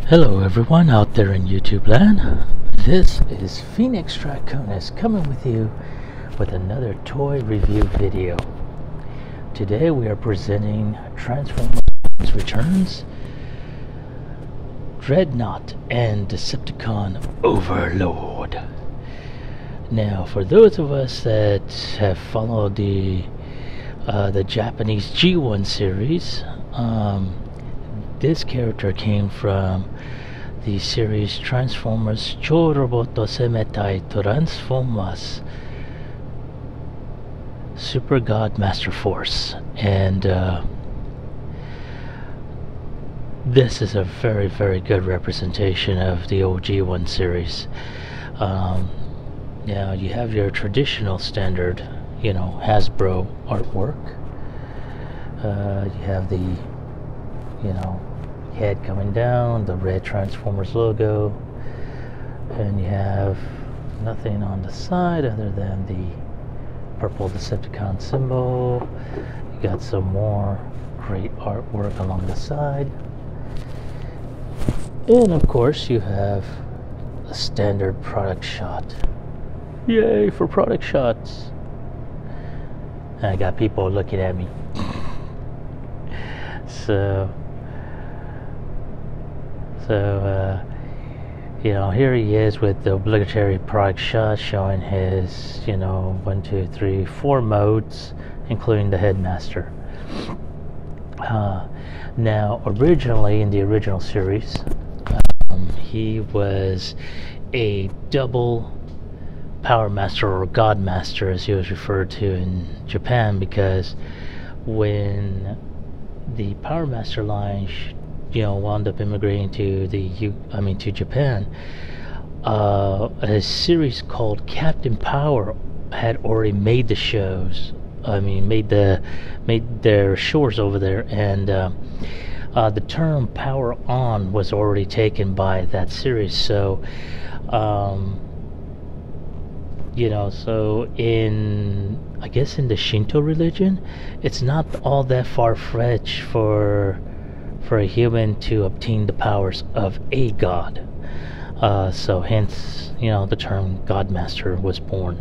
Hello everyone out there in YouTube land. This is Phoenix Draconis coming with you with another toy review video. Today we are presenting Transformers Returns, Dreadnought and Decepticon Overlord. Now for those of us that have followed the Japanese G1 series, this character came from the series Transformers Choroboto Semetai Transformers Super God Master Force, and this is a very, very good representation of the OG1 series. Now you have your traditional standard, Hasbro artwork. You have the head coming down, the red Transformers logo, and you have nothing on the side other than the purple Decepticon symbol. You got some more great artwork along the side, and of course you have a standard product shot. Yay for product shots! And I got people looking at me. So here he is with the obligatory product shot showing his, 1, 2, 3, 4 modes, including the headmaster. Now, originally in the original series, he was a double Power Master, or God Master as he was referred to in Japan, because when the Power Master line wound up immigrating to to Japan, a series called Captain Power had already made the shows. Made their shores over there, and the term Power On was already taken by that series. So so in the Shinto religion, it's not all that far-fetched for a human to obtain the powers of a god. So hence, the term Godmaster was born.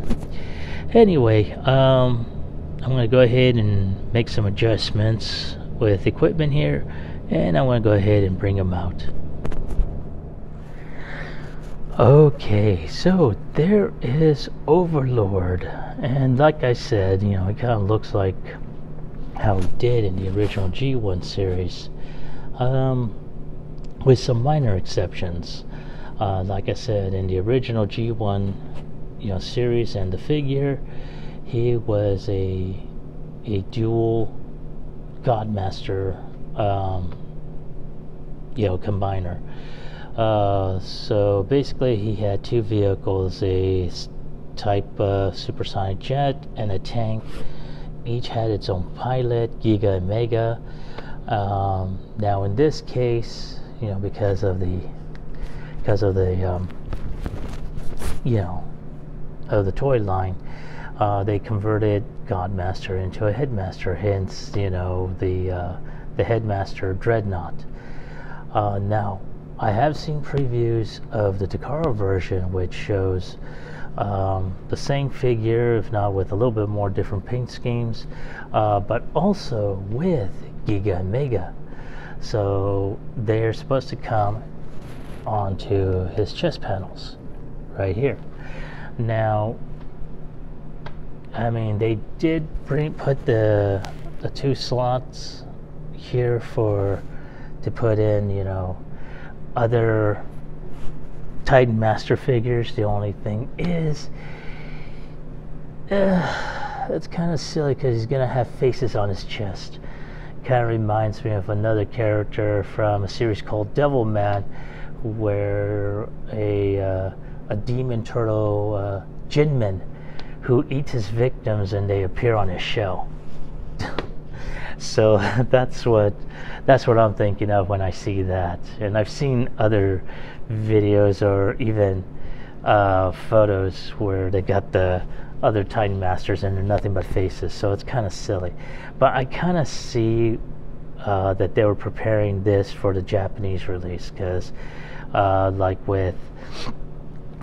Anyway, I'm going to go ahead and make some adjustments with equipment here, and I'm going to go ahead and bring them out. Okay, so there is Overlord, and like I said, it kind of looks like how he did in the original G1 series, with some minor exceptions. Like I said, in the original G1 series and the figure, he was a dual Godmaster combiner. So basically he had two vehicles, a type supersonic jet and a tank. Each had its own pilot, Giga and Mega. Now in this case, because of the toy line, they converted Godmaster into a Headmaster, hence the Headmaster Dreadnought. Now I have seen previews of the Takara version, which shows the same figure, if not with a little bit more different paint schemes, but also with Giga and Mega. So they're supposed to come onto his chest panels right here. Now, they did put the two slots here to put in, other Titan Master figures. The only thing is, it's kind of silly because he's gonna have faces on his chest. Kind of reminds me of another character from a series called Devilman, where a demon turtle, Jinman, who eats his victims and they appear on his shell. So that's what I'm thinking of when I see that. And I've seen other videos or even photos where they got the other Titan Masters and they're nothing but faces, so it's kind of silly. But I kind of see that they were preparing this for the Japanese release, because like with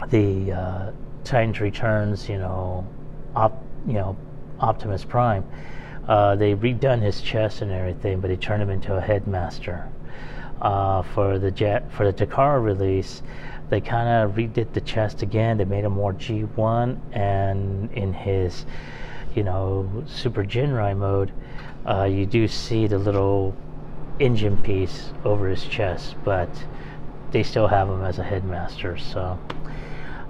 the Titans Returns, Optimus Prime, they redone his chest and everything, but they turned him into a headmaster. For the Takara release, they kind of redid the chest again. They made him more G1, and in his Super Jinrai mode, you do see the little engine piece over his chest, but they still have him as a headmaster. So,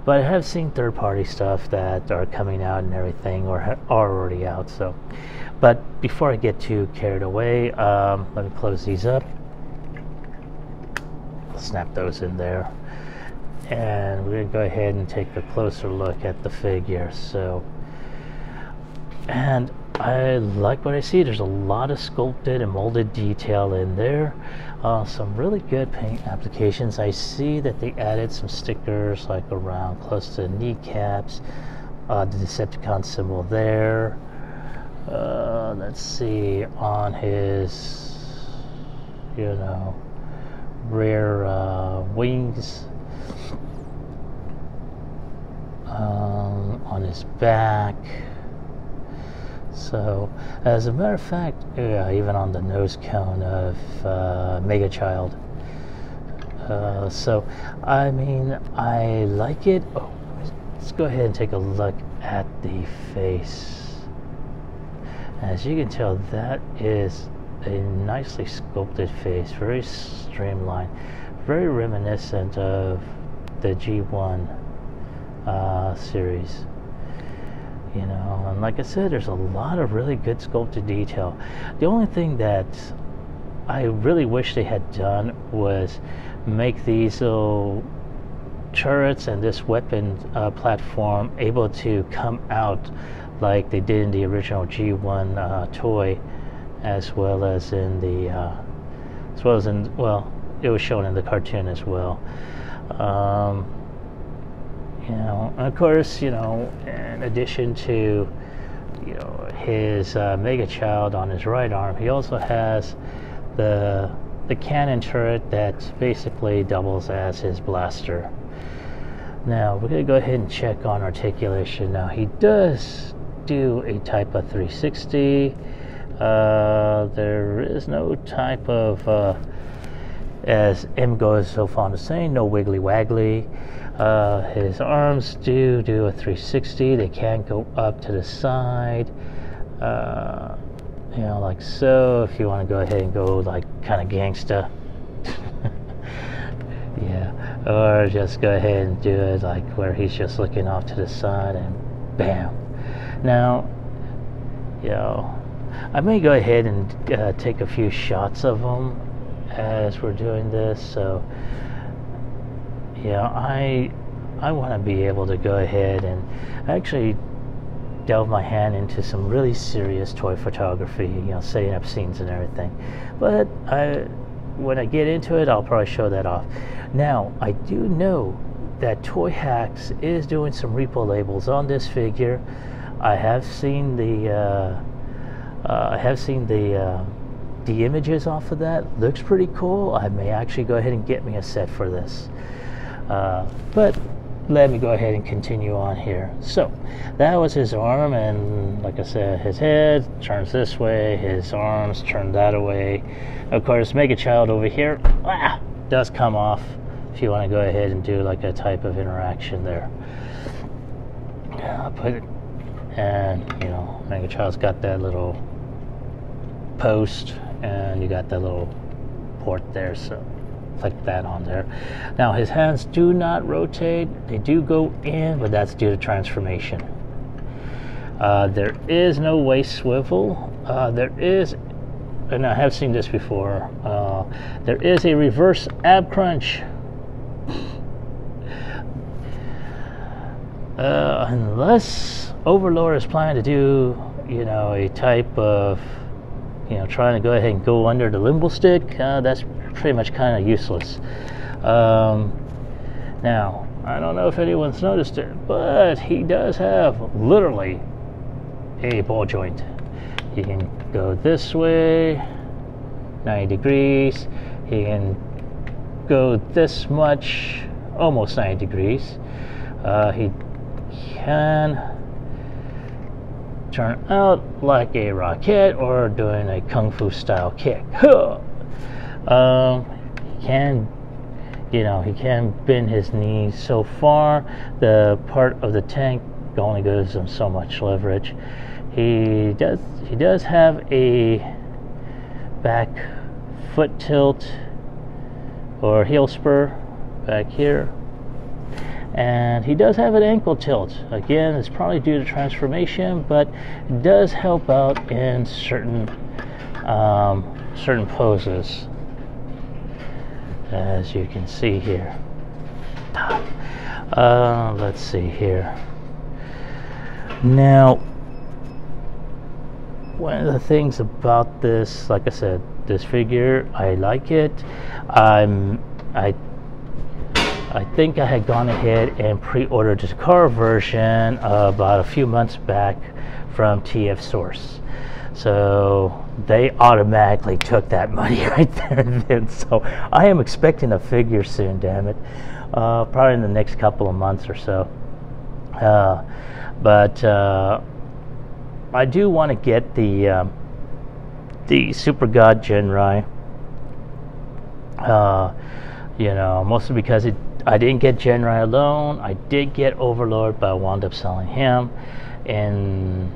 but I have seen third-party stuff that are coming out and everything, or are already out. So, but before I get too carried away, let me close these up. Snap those in there, and we're gonna go ahead and take a closer look at the figure. So, and I like what I see. There's a lot of sculpted and molded detail in there. Some really good paint applications. I see that they added some stickers like around close to the kneecaps, the Decepticon symbol there. Let's see, on his rear wings, on his back. So, as a matter of fact, even on the nose cone of Mega Child. So, I mean, I like it. Oh, let's go ahead and take a look at the face. As you can tell, that is a nicely sculpted face, very streamlined, very reminiscent of the G1 series. And like I said, there's a lot of really good sculpted detail. The only thing that I really wish they had done was make these little turrets and this weapon platform able to come out like they did in the original G1 toy, as well as in the it was shown in the cartoon as well. And of course, in addition to his Mega Child on his right arm, he also has the cannon turret that basically doubles as his blaster. Now we're going to go ahead and check on articulation. Now he does do a type of 360. There is no type of, as M goes so fond of saying, no wiggly waggly. His arms do a 360. They can go up to the side, like so, if you want to go ahead and go like kind of gangsta. Yeah, or just go ahead and do it like where he's just looking off to the side and bam. Now, I may go ahead and take a few shots of him as we're doing this. So, I want to be able to go ahead and actually delve my hand into some really serious toy photography, setting up scenes and everything. But when I get into it, I'll probably show that off. Now, I do know that Toy Hacks is doing some repo labels on this figure. I have seen the images off of that. Looks pretty cool. I may actually go ahead and get me a set for this. But let me go ahead and continue on here. So that was his arm, and like I said, his head turns this way, his arms turn that way. Of course, Mega Child over here does come off if you want to go ahead and do like a type of interaction there. Put it, and Mega Child's got that little post, and you got that little port there, so click that on there. Now his hands do not rotate, they do go in, but that's due to transformation. There is no waist swivel. There is, and I have seen this before, there is a reverse ab crunch. Unless Overlord is planning to do a type of trying to go ahead and go under the limbo stick, that's pretty much kind of useless. Now, I don't know if anyone's noticed it, but he does have literally a ball joint. You can go this way 90 degrees. He can go this much, almost 90 degrees. He can turn out like a rocket or doing a kung fu style kick. He can, he can bend his knees so far. The part of the tank only gives him so much leverage. He does have a back foot tilt or heel spur back here, and he does have an ankle tilt. Again, it's probably due to transformation, but it does help out in certain poses, as you can see here. Let's see here. Now, one of the things about this, like I said, this figure, I like it. I think I had gone ahead and pre-ordered the car version about a few months back from TF Source. So they automatically took that money right there and then. So I am expecting a figure soon, damn it. Probably in the next couple of months or so. But I do want to get the Super God Genrai. Mostly because I didn't get Genrai alone. I did get Overlord, but I wound up selling him in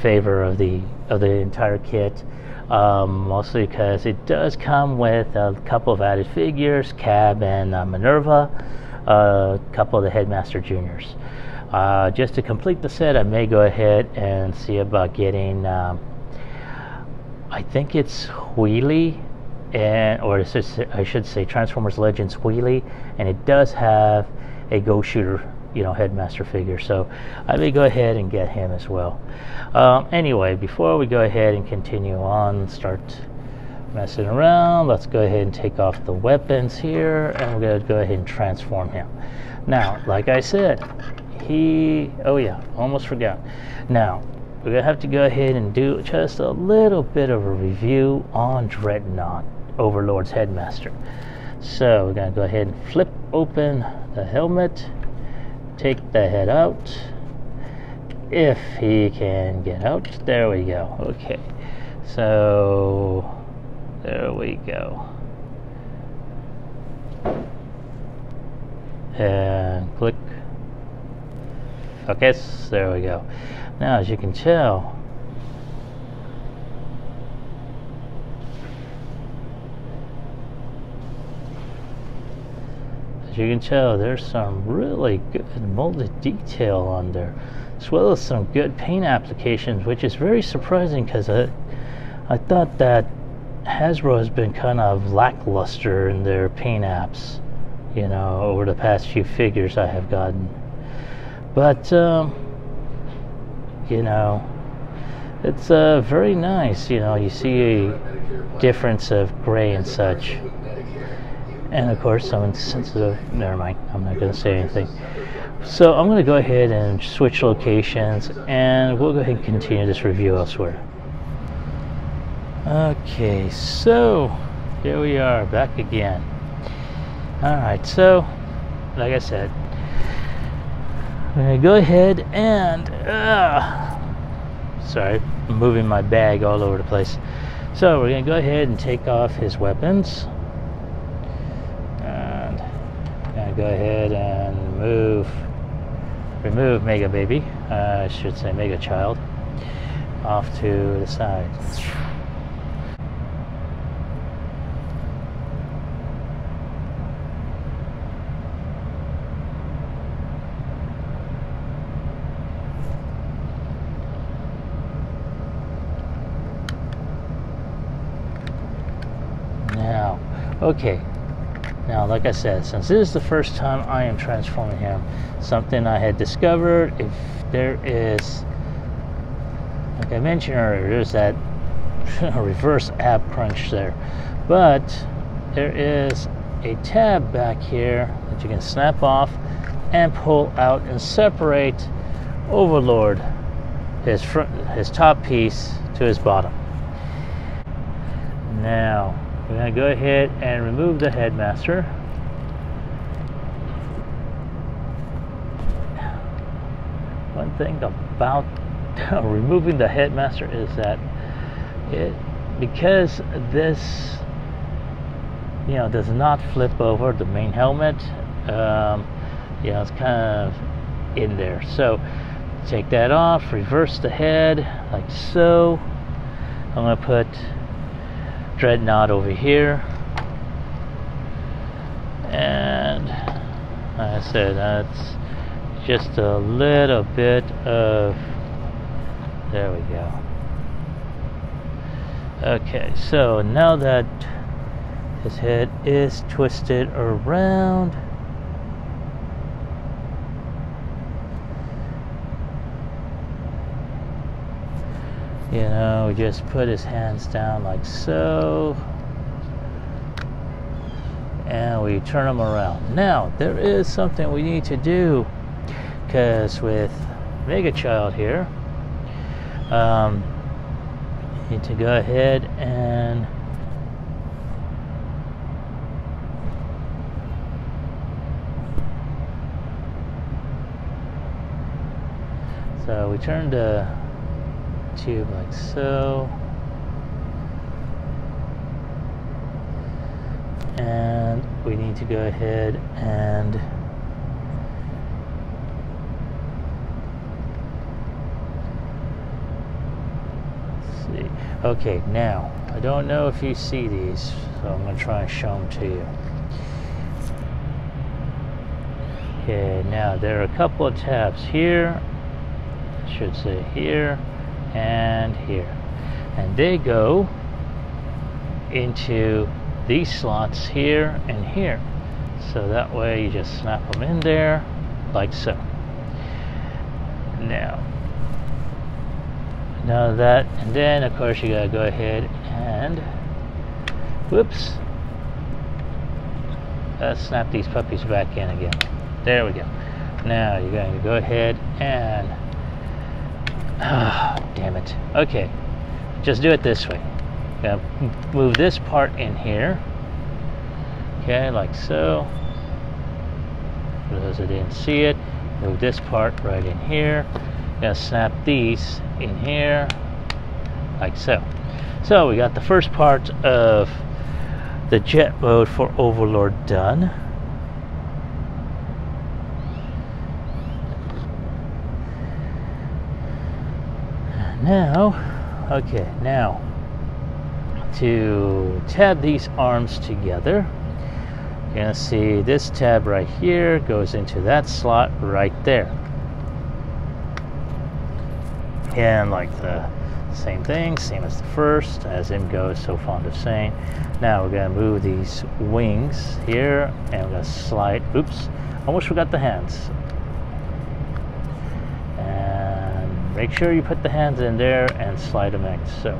favor of the entire kit. Mostly because it does come with a couple of added figures, Cab and Minerva, a couple of the Headmaster Juniors. Just to complete the set, I may go ahead and see about getting, I think it's Wheelie, or I should say Transformers Legends Wheelie, and it does have a Ghost Shooter, Headmaster figure, so I may go ahead and get him as well. Anyway, before we go ahead and continue on, start messing around, let's go ahead and take off the weapons here, and we're going to go ahead and transform him. Now, like I said, oh yeah, almost forgot. Now, we're going to have to go ahead and do just a little bit of a review on Dreadnought, Overlord's Headmaster. So, we're going to go ahead and flip open the helmet, take the head out, if he can get out. There we go. Okay, so there we go. And click. Okay, so there we go. Now, as you can tell, there's some really good molded detail on there, as well as some good paint applications, which is very surprising because I thought that Hasbro has been kind of lackluster in their paint apps, over the past few figures I have gotten. But it's very nice. You see a difference of gray and such. And of course, some insensitive. Never mind. I'm not going to say anything. So I'm going to go ahead and switch locations, and we'll go ahead and continue this review elsewhere. Okay, so here we are back again. All right, so like I said, I'm going to go ahead and sorry, I'm moving my bag all over the place. So we're going to go ahead and take off his weapons. And I'm going to go ahead and remove Mega Baby, I should say Mega Child, off to the side. Okay, now like I said, since this is the first time I am transforming him, something I had discovered, if there is, like I mentioned earlier, there's that reverse ab crunch there, but there is a tab back here that you can snap off and pull out and separate Overlord, his top piece to his bottom. Now, we're going to go ahead and remove the headmaster. One thing about removing the headmaster is that because this does not flip over the main helmet, it's kind of in there. So take that off, reverse the head like so. I'm going to put Dreadnought over here, and like I said, that's just a little bit of, there we go. Okay, so now that his head is twisted around, we just put his hands down like so, and we turn them around. Now, there is something we need to do, because with Mega Child here, you need to go ahead and so we turn the tube like so, and we need to go ahead and see. Okay, now I don't know if you see these, so I'm going to try and show them to you. Okay, now there are a couple of tabs here, I should say here and here, and they go into these slots here and here, so that way you just snap them in there like so. Now that, and then of course you gotta go ahead and whoops, snap these puppies back in again. There we go. Now you're going to go ahead and damn it. Okay, just do it this way. Gonna move this part in here. Okay, like so. For those that didn't see it, move this part right in here. Gonna snap these in here, like so. So we got the first part of the jet mode for Overlord done. Now to tab these arms together, you're gonna see this tab right here goes into that slot right there, and like the same thing, same as the first, as in goes so fond of saying. Now we're gonna move these wings here, and we're gonna slide, oops, almost forgot the hands. Make sure you put the hands in there and slide them in, so.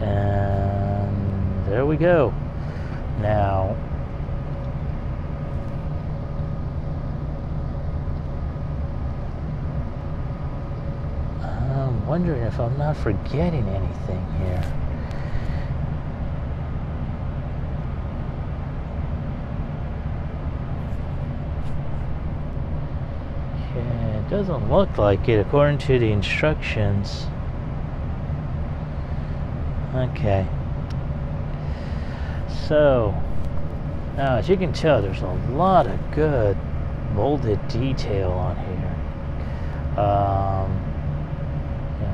And there we go. Now, I'm wondering if I'm not forgetting anything here. It doesn't look like it according to the instructions. Okay. So, now as you can tell, there's a lot of good molded detail on here.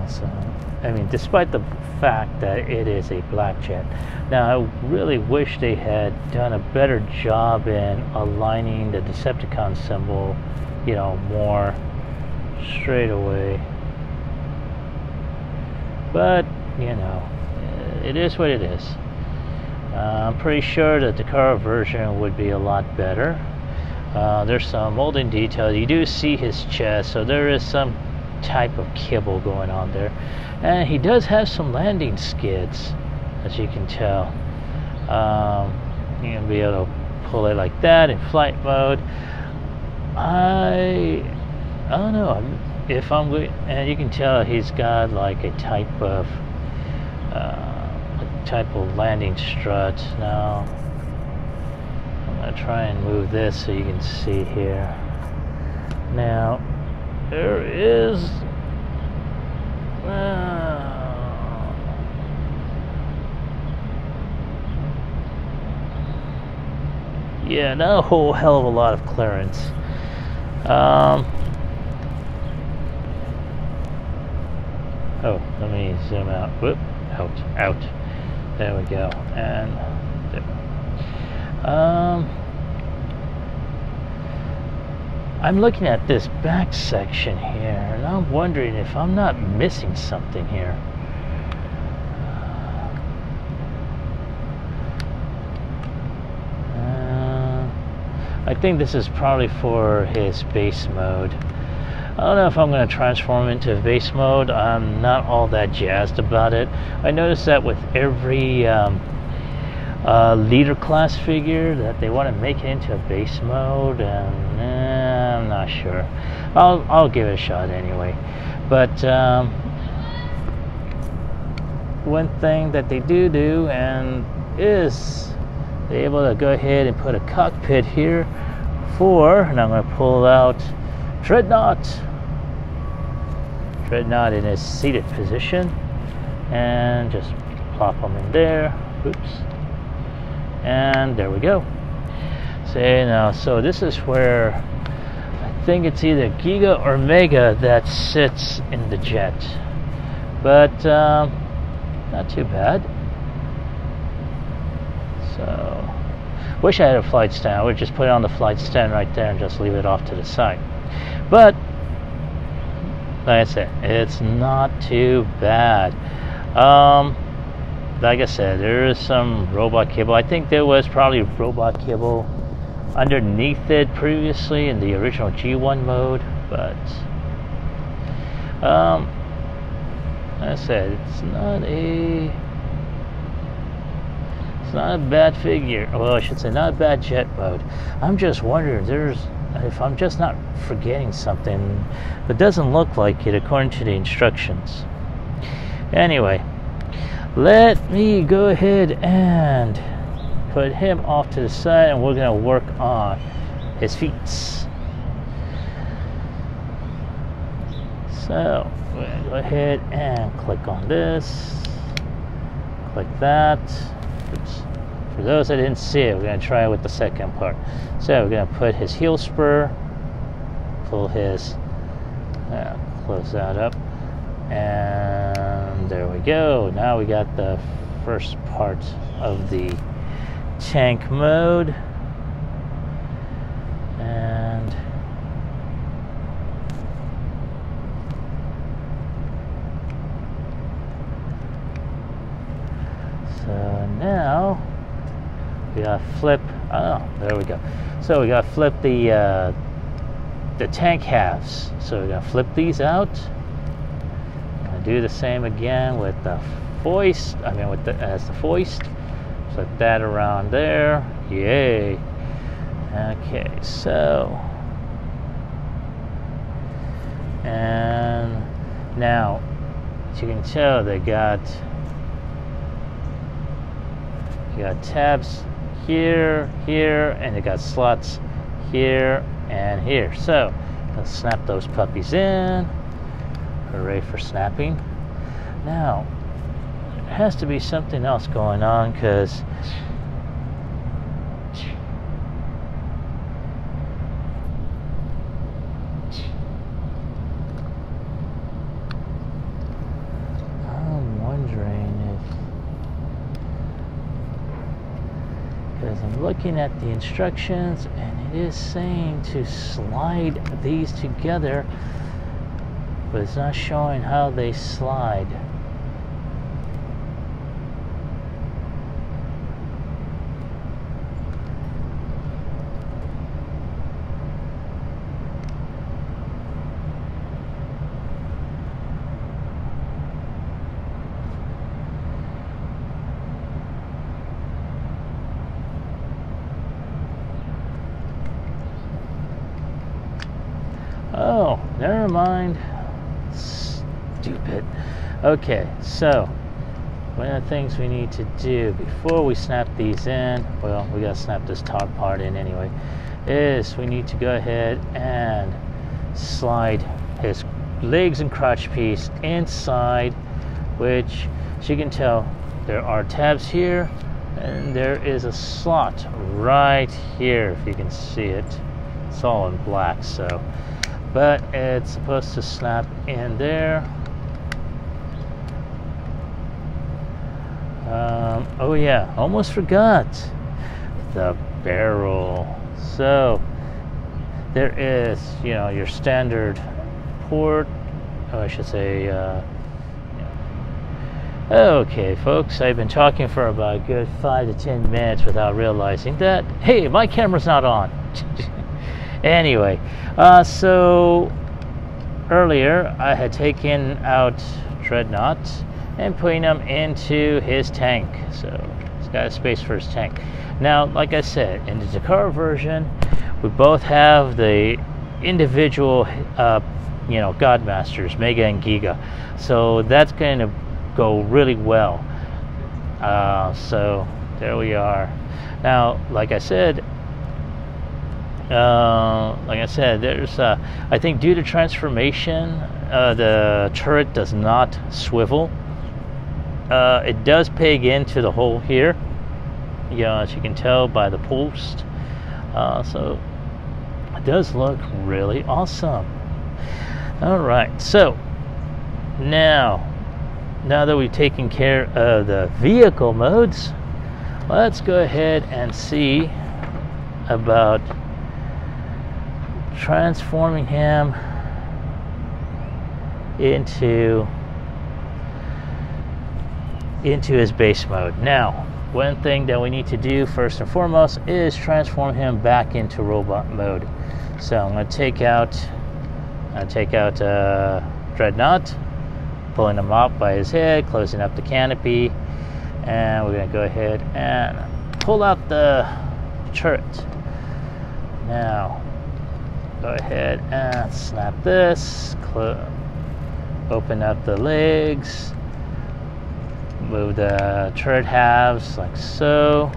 So, I mean, despite the fact that it is a black jet. Now, I really wish they had done a better job in aligning the Decepticon symbol, more straight away. But, it is what it is. I'm pretty sure that the car version would be a lot better. There's some molding detail. You do see his chest, so there is some type of kibble going on there. And he does have some landing skids, as you can tell. You can be able to pull it like that in flight mode. I don't know if I'm going, and you can tell he's got like a type of landing strut. Now I'm gonna try and move this so you can see here. Now there is yeah, not a whole hell of a lot of clearance. Oh, let me zoom out. Whoop, out. There we go. And there. I'm looking at this back section here, and I'm wondering if I'm not missing something here. I think this is probably for his base mode. I don't know if I'm going to transform into base mode. I'm not all that jazzed about it. I noticed that with every leader class figure that they want to make it into a base mode, and I'm not sure. I'll give it a shot anyway. But one thing that they do and is they're able to go ahead and put a cockpit here for, and I'm going to pull out Dreadnought in his seated position, and just plop him in there. Oops. And there we go. So this is where I think it's either Giga or Mega that sits in the jet, but not too bad. So wish I had a flight stand. I would just put it on the flight stand right there and just leave it off to the side. But like I said, it's not too bad. Like I said, there is some robot cable. I think there was probably robot cable underneath it previously in the original G1 mode, but like I said, it's not a bad figure. Well, I should say not a bad jet mode. I'm just wondering if I'm just not forgetting something. It doesn't look like it according to the instructions. Anyway, let me go ahead and put him off to the side, and we're going to work on his feet. So we're going to go ahead and click on this, click that. Oops. For those that didn't see it, we're going to try it with the second part. So we're going to put his heel spur, pull his, close that up, and there we go. Now we got the first part of the tank mode, and so now we gotta flip. Oh, there we go. So we gotta flip the tank halves. So we're gonna flip these out. Gonna do the same again with the foist. As the foist. Flip that around there. Yay. Okay, so and now as you can tell, they got tabs here, and they got slots here and here. So let's snap those puppies in. Hooray for snapping. Now there has to be something else going on, because I'm wondering because I'm looking at the instructions and it is saying to slide these together, but it's not showing how they slide. Oh, never mind. Stupid. Okay, so one of the things we need to do before we snap these in, well, we gotta snap this top part in anyway, is we need to go ahead and slide his legs and crotch piece inside, which, as you can tell, there are tabs here, and there is a slot right here, if you can see it. It's all in black, so, but it's supposed to snap in there. Oh yeah, almost forgot the barrel. So there is, you know, your standard port, oh, I should say, okay folks, I've been talking for about a good 5 to 10 minutes without realizing that, hey, my camera's not on. Anyway, so earlier I had taken out Dreadnought and putting him into his tank, so he's got a space for his tank. Now, like I said, in the Takara version, we both have the individual you know, Godmasters, Mega and Giga, so that's going to go really well. So there we are. Now, like I said, there's I think due to transformation, the turret does not swivel. It does peg into the hole here, you know, as you can tell by the post. So it does look really awesome. All right, so now that we've taken care of the vehicle modes, let's go ahead and see about transforming him into his base mode. Now, one thing that we need to do first and foremost is transform him back into robot mode. So I'm going to take out Dreadnought, pulling him up by his head, closing up the canopy, and we're going to go ahead and pull out the turret. Now, go ahead and snap this, open up the legs, move the turret halves like so,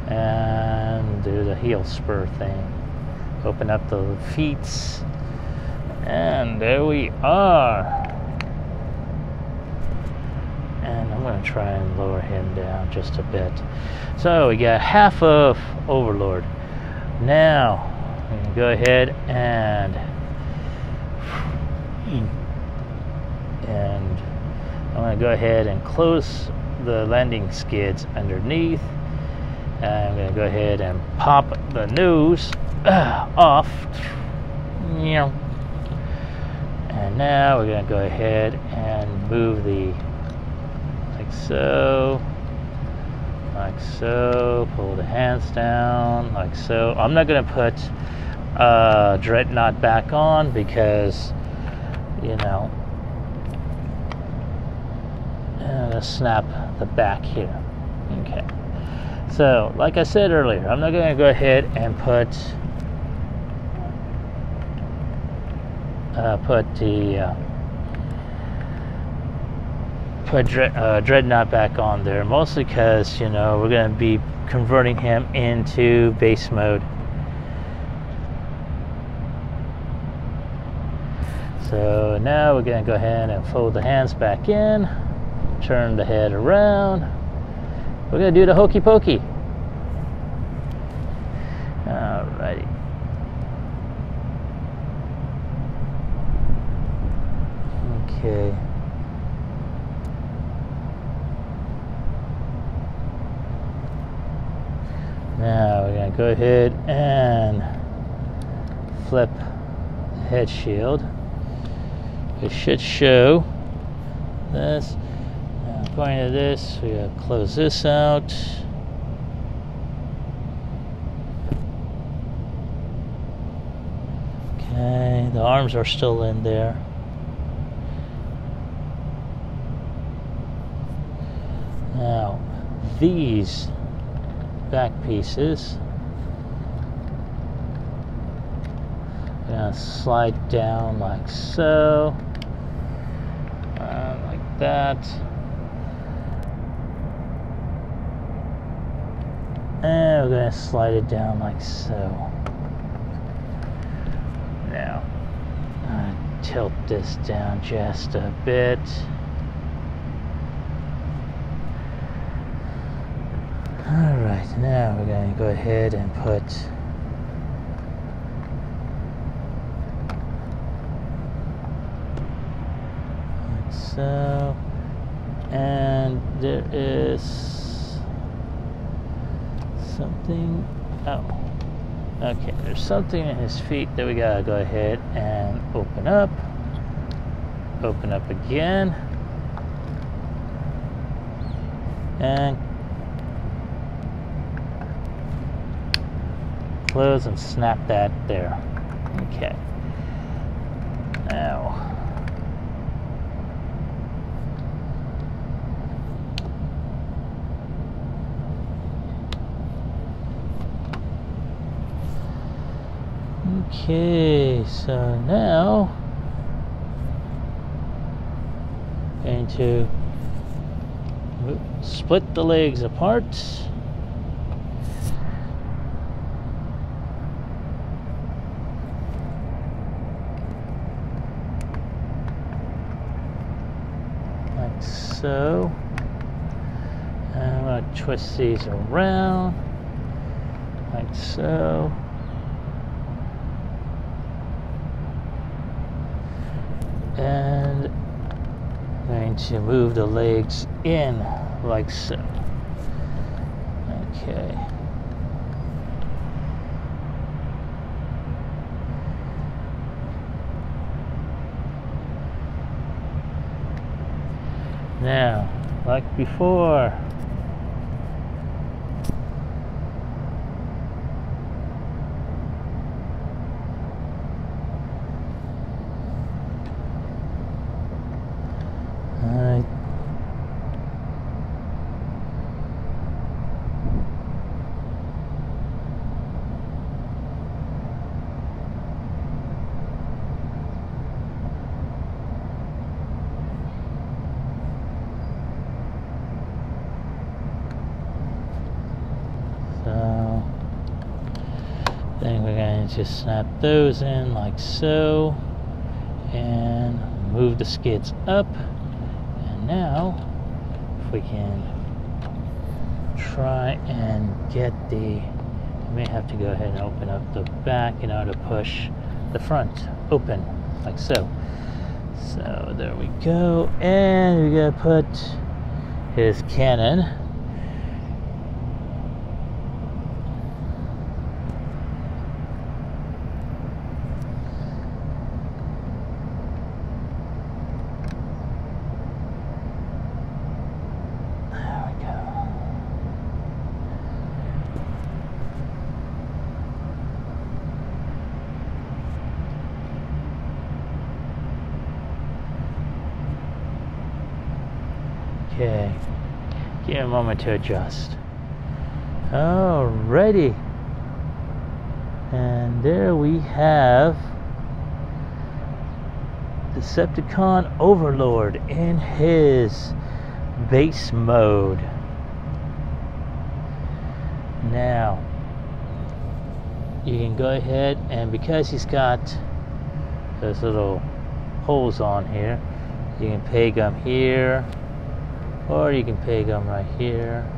and do the heel spur thing. Open up the feet, and there we are. And I'm going to try and lower him down just a bit. So we got half of Overlord. Now we can go ahead and I'm going to go ahead and close the landing skids underneath. And I'm going to go ahead and pop the nose off. And now we're going to go ahead and move the like so, pull the hands down like so. I'm not going to put Dreadnought back on because, you know, let's snap the back here. Okay, so like I said earlier, I'm not going to go ahead and put Dreadnought back on there, mostly because, you know, we're going to be converting him into base mode. So now we're going to go ahead and fold the hands back in, turn the head around. We're going to do the hokey pokey. Alrighty. Okay. Now we're going to go ahead and flip the head shield. It should show this. Now going to this, we got to close this out. Okay, the arms are still in there. Now, these back pieces Gonna slide down like so, like that, and we're gonna slide it down like so. Now, tilt this down just a bit. Alright, now we're going to go ahead and put like so, and there is something, okay, there's something in his feet that we gotta go ahead and open up again, and close and snap that there. Okay. Now, okay, so now going to split the legs apart. Like so. And I'm going to twist these around like so. And I'm going to move the legs in like so. Okay. Now, like before, then we're going to snap those in like so, and move the skids up. And now, if we can try and get the, we may have to go ahead and open up the back in order to push the front open, like so. So there we go, and we gotta put his cannon. Okay, give me a moment to adjust. Alrighty, and there we have Decepticon Overlord in his base mode. Now, you can go ahead, and because he's got those little holes on here, you can peg them here, or you can peg them right here,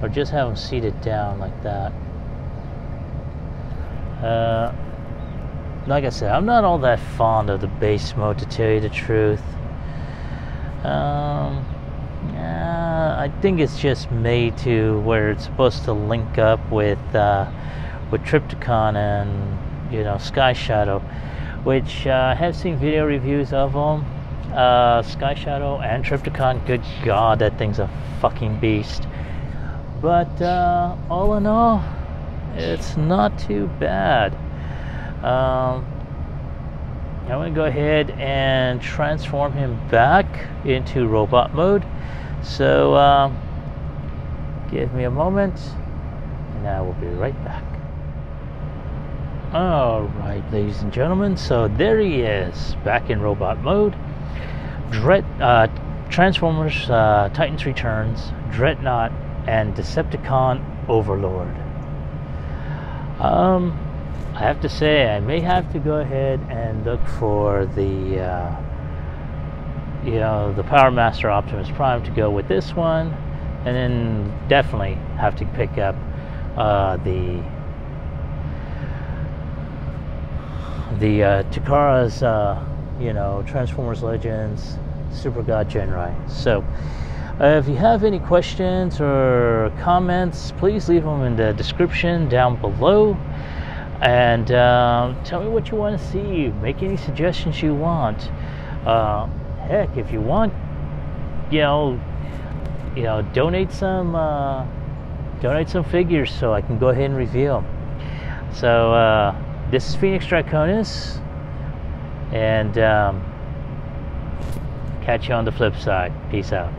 or just have them seated down like that. Like I said, I'm not all that fond of the base mode, to tell you the truth. Yeah, I think it's just made to where it's supposed to link up with Decepticon and, you know, Sky Shadow, which I have seen video reviews of them. Sky Shadow and Decepticon, good god, that thing's a fucking beast. But all in all, it's not too bad. I'm going to go ahead and transform him back into robot mode. So give me a moment, and I will be right back. Alright, ladies and gentlemen, so there he is, back in robot mode. Transformers Titans Returns, Dreadnought, and Decepticon Overlord. I have to say, I may have to go ahead and look for the the Power Master Optimus Prime to go with this one, and then definitely have to pick up the Takara's Transformers Legends Super God Genrai. So if you have any questions or comments, please leave them in the description down below, and tell me what you want to see. Make any suggestions you want. Heck, if you want, donate some figures so I can go ahead and review them. So this is Phoenix Draconis, and catch you on the flip side. Peace out.